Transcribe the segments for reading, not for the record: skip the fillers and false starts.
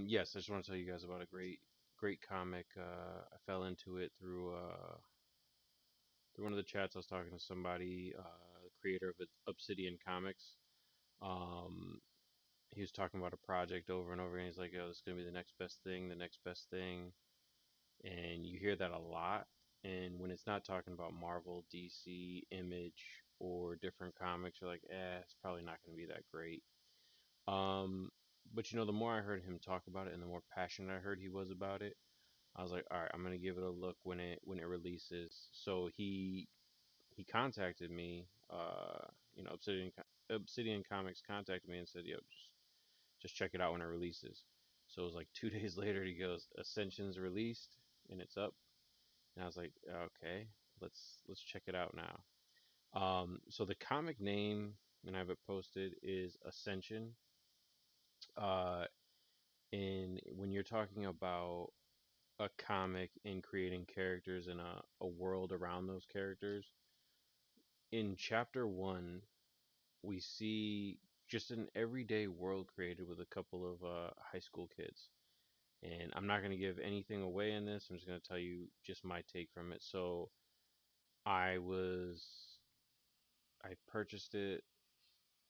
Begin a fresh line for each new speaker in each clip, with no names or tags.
Yes, I just want to tell you guys about a great comic. I fell into it through one of the chats. I was talking to somebody, the creator of Obsidian Comics. Um, he was talking about a project over and over, and he's like, "Oh, this is gonna be the next best thing, the next best thing." And you hear that a lot. And when it's not talking about Marvel, DC, Image, or different comics, you're like, it's probably not going to be that great. Um, but the more I heard him talk about it, and the more passionate I heard he was about it, I was like, all right, I'm gonna give it a look when it releases. So he contacted me. Obsidian Comics contacted me and said, yo, just check it out when it releases. So it was like 2 days later. He goes, Ascension's released and it's up. And I was like, okay, let's check it out now. So the comic name, and I have it posted, is Ascension. Uh, and when you're talking about a comic and creating characters and a world around those characters, in chapter one, we see just an everyday world created with a couple of high school kids. And I'm not going to give anything away in this. I'm just going to tell you just my take from it. So I was I purchased it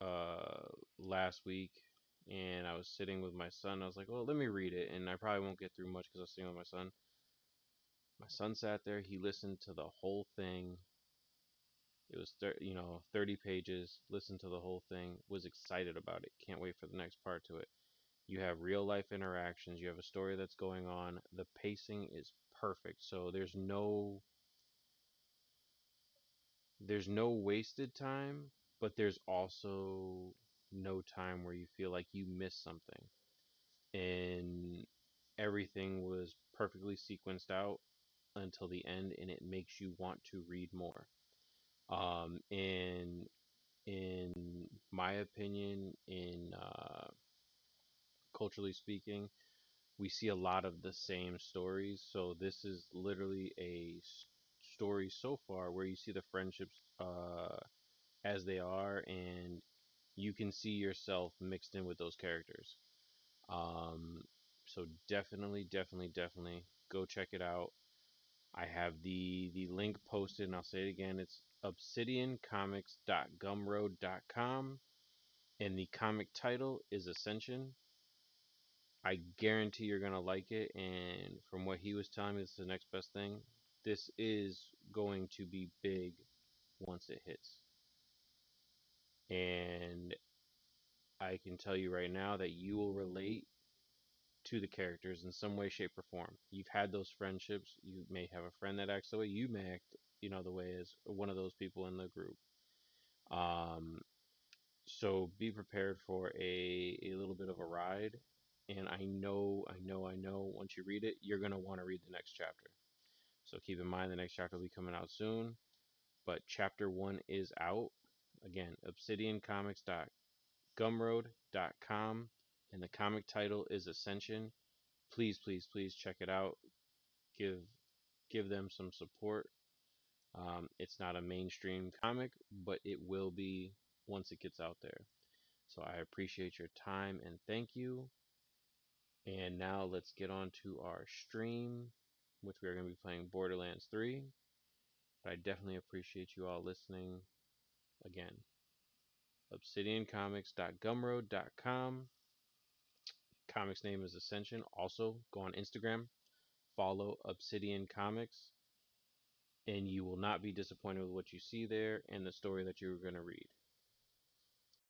uh, last week, and I was sitting with my son. I was like, well, let me read it, and I probably won't get through much because I was sitting with my son. My son sat there. He listened to the whole thing. It was 30 pages. Listened to the whole thing. Was excited about it. Can't wait for the next part to it. You have real life interactions. You have a story that's going on. The pacing is perfect. So there's no wasted time, but there's also no time where you feel like you missed something. And everything was perfectly sequenced out until the end, and it makes you want to read more. And in my opinion, in culturally speaking, we see a lot of the same stories. So this is literally a story so far where you see the friendships as they are, and you can see yourself mixed in with those characters. Um, so definitely go check it out. I have the link posted, and I'll say it again. It's obsidiancomics.gumroad.com, and the comic title is Ascension. I guarantee you're gonna like it, and from what he was telling me, this is the next best thing. This is going to be big once it hits, and I can tell you right now that you will relate to the characters in some way, shape, or form. You've had those friendships. You may have a friend that acts the way you may act, the way as one of those people in the group. Um, so be prepared for a little bit of a ride. And I know, once you read it, you're going to want to read the next chapter. So keep in mind the next chapter will be coming out soon. But chapter one is out. Again, obsidiancomics.gumroad.com. And the comic title is Ascension. Please check it out. Give give them some support. It's not a mainstream comic, but it will be once it gets out there. So I appreciate your time and thank you. And now let's get on to our stream, which we're going to be playing Borderlands 3. But I definitely appreciate you all listening. Again, obsidiancomics.gumroad.com. Comics name is Ascension. Also, go on Instagram, follow Obsidian Comics, and you will not be disappointed with what you see there and the story that you're going to read.